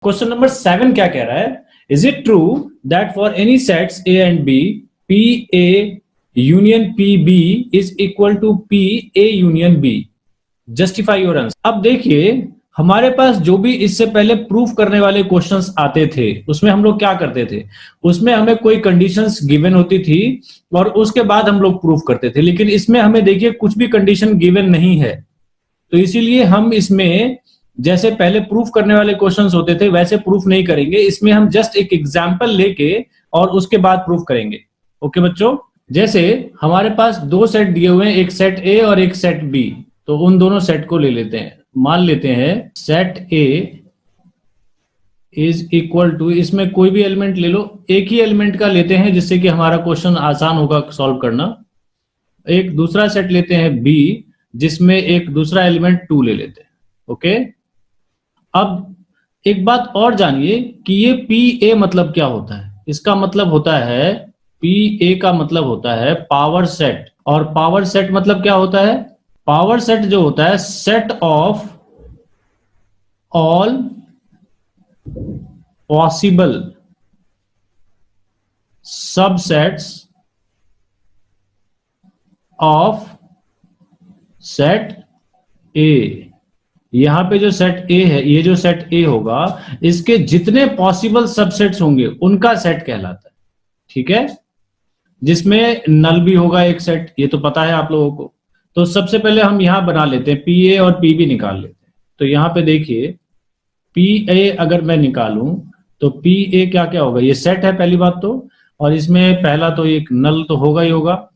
Question number 7 क्या कह रहा है? Is it true that for any sets A and B, P A union P B is equal to P A union B? Justify your answer. अब देखिए, हमारे पास जो भी इससे पहले प्रूफ करने वाले क्वेश्चंस आते थे उसमें हम लोग क्या करते थे, उसमें हमें कोई कंडीशंस गिवन होती थी और उसके बाद हम लोग प्रूफ करते थे। लेकिन इसमें हमें देखिए कुछ भी कंडीशन गिवन नहीं है, तो इसीलिए हम इसमें जैसे पहले प्रूफ करने वाले क्वेश्चंस होते थे वैसे प्रूफ नहीं करेंगे। इसमें हम जस्ट एक एग्जांपल लेके और उसके बाद प्रूफ करेंगे। ओके बच्चों, जैसे हमारे पास दो सेट दिए हुए हैं, एक सेट ए और एक सेट बी, तो उन दोनों सेट को ले लेते हैं। मान लेते हैं set A is equal to, इसमें कोई भी एलिमेंट ले लो, एक ही एलिमेंट का लेते हैं जिससे कि हमारा क्वेश्चन आसान होगा सॉल्व करना। एक दूसरा सेट लेते हैं बी जिसमें एक दूसरा एलिमेंट 2 ले लेते हैं। ओके, अब एक बात और जानिए कि ये पी ए मतलब क्या होता है। इसका मतलब होता है, पी ए का मतलब होता है पावर सेट, और पावर सेट मतलब क्या होता है? पावर सेट जो होता है set of all possible subsets of set ए। यहां पे जो सेट ए है, ये जो सेट ए होगा, इसके जितने पॉसिबल सबसेट्स होंगे उनका सेट कहलाता है। ठीक है, जिसमें नल भी होगा एक सेट, ये तो पता है आप लोगों को। तो सबसे पहले हम यहां बना लेते हैं, पी ए और पी बी निकाल लेते हैं। तो यहां पे देखिए, पी ए अगर मैं निकालूं तो पी ए क्या क्या होगा, ये सेट है पहली बात तो, और इसमें पहला तो एक नल तो होगा ही होगा,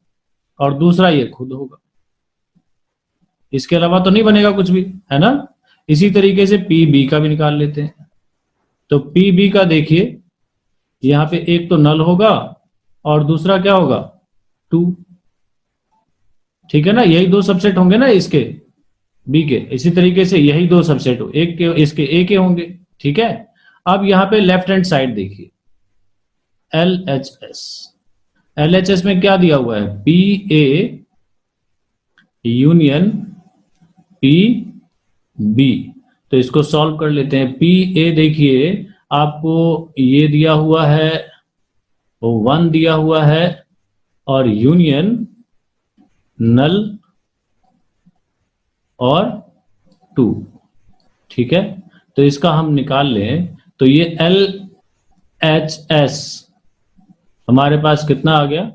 और दूसरा ये खुद होगा। इसके अलावा तो नहीं बनेगा कुछ भी, है ना। इसी तरीके से पी बी का भी निकाल लेते हैं। तो पी बी का देखिए, यहां पे एक तो नल होगा और दूसरा क्या होगा, 2। ठीक है ना, यही दो सबसेट होंगे ना इसके बी के। इसी तरीके से यही दो सबसेट हो, एक के इसके ए के होंगे। ठीक है, अब यहां पे लेफ्ट हैंड साइड देखिए, L H S. L H S में क्या दिया हुआ है, P A union P B. तो इसको सॉल्व कर लेते हैं। पी ए देखिए आपको ये दिया हुआ है, वो 1 दिया हुआ है, और यूनियन नल और 2। ठीक है, तो इसका हम निकाल लें तो ये एल एच एस हमारे पास कितना आ गया।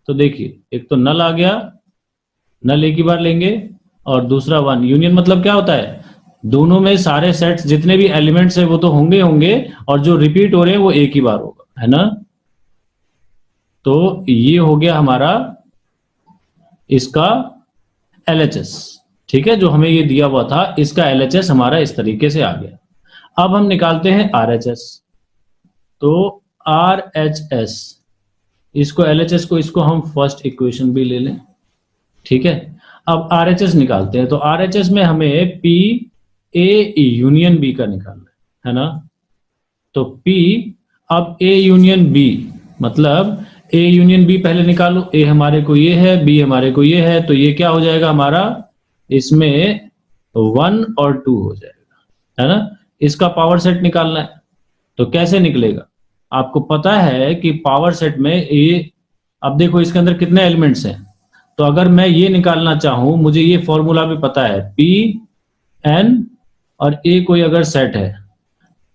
तो देखिए, एक तो नल आ गया, नल एक ही बार लेंगे, और दूसरा 1। यूनियन मतलब क्या होता है, दोनों में सारे सेट्स जितने भी एलिमेंट्स है वो तो होंगे होंगे, और जो रिपीट हो रहे हैं वो एक ही बार होगा, है ना। तो ये हो गया हमारा इसका LHS। ठीक है, जो हमें ये दिया हुआ था इसका LHS हमारा इस तरीके से आ गया। अब हम निकालते हैं RHS। तो RHS, इसको LHS को, इसको हम फर्स्ट इक्वेशन भी ले लें। ठीक है, अब RHS निकालते हैं। तो RHS में हमें P A यूनियन B का निकालना है ना। तो P, अब A यूनियन B मतलब A यूनियन B पहले निकालो। A हमारे को ये है, B हमारे को ये है, तो ये क्या हो जाएगा हमारा, इसमें 1 और 2 हो जाएगा, है ना। इसका पावर सेट निकालना है, तो कैसे निकलेगा, आपको पता है कि पावर सेट में ये, अब देखो इसके अंदर कितने एलिमेंट्स हैं। तो अगर मैं ये निकालना चाहूं, मुझे ये फॉर्मूला भी पता है, P N और A कोई अगर सेट है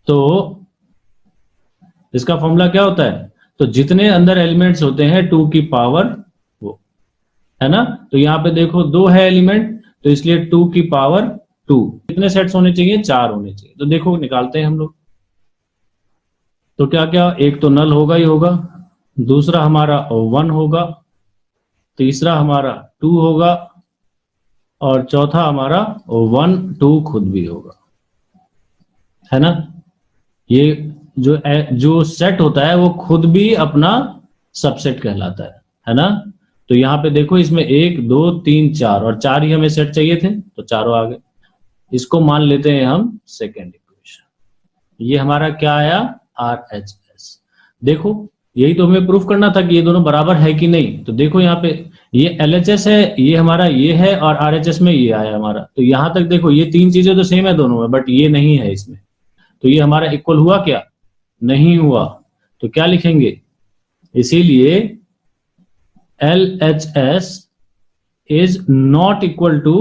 तो इसका फॉर्मूला क्या होता है, तो जितने अंदर एलिमेंट्स होते हैं 2 की पावर वो, है ना। तो यहां पे देखो 2 है एलिमेंट, तो इसलिए 2 की पावर 2। कितने सेट्स होने चाहिए, 4 होने चाहिए। तो देखो निकालते हैं हम लोग। तो क्या क्या, एक तो नल होगा ही होगा, दूसरा हमारा 1 होगा, तीसरा हमारा 2 होगा, और चौथा हमारा 1 2 खुद भी होगा, है ना। ये जो सेट होता है वो खुद भी अपना सबसेट कहलाता है ना। तो यहां पे देखो, इसमें 1 2 3 4, और 4 ही हमें सेट चाहिए थे, तो चारों आ गए। इसको मान लेते हैं हम सेकेंड इक्वेशन। ये हमारा क्या आया, RHS। देखो, यही तो हमें प्रूफ करना था कि ये दोनों बराबर है कि नहीं। तो देखो यहाँ पे ये LHS है, ये हमारा ये है, और RHS में ये आया हमारा। तो यहां तक देखो, ये 3 चीजें तो सेम है दोनों में, बट ये नहीं है इसमें। तो ये हमारा इक्वल हुआ क्या? नहीं हुआ। तो क्या लिखेंगे? इसीलिए LHS is not equal to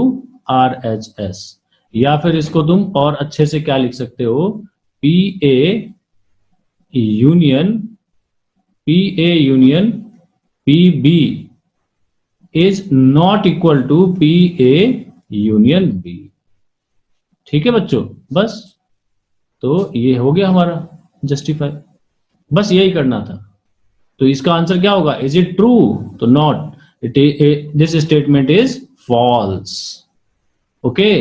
RHS। या फिर इसको तुम और अच्छे से क्या लिख सकते हो? PA union PB is not equal to PA union B। ठीक है बच्चों, बस तो ये हो गया हमारा जस्टिफाई। बस यही करना था। तो इसका आंसर क्या होगा? Is it true? तो not, this statement is false. Okay.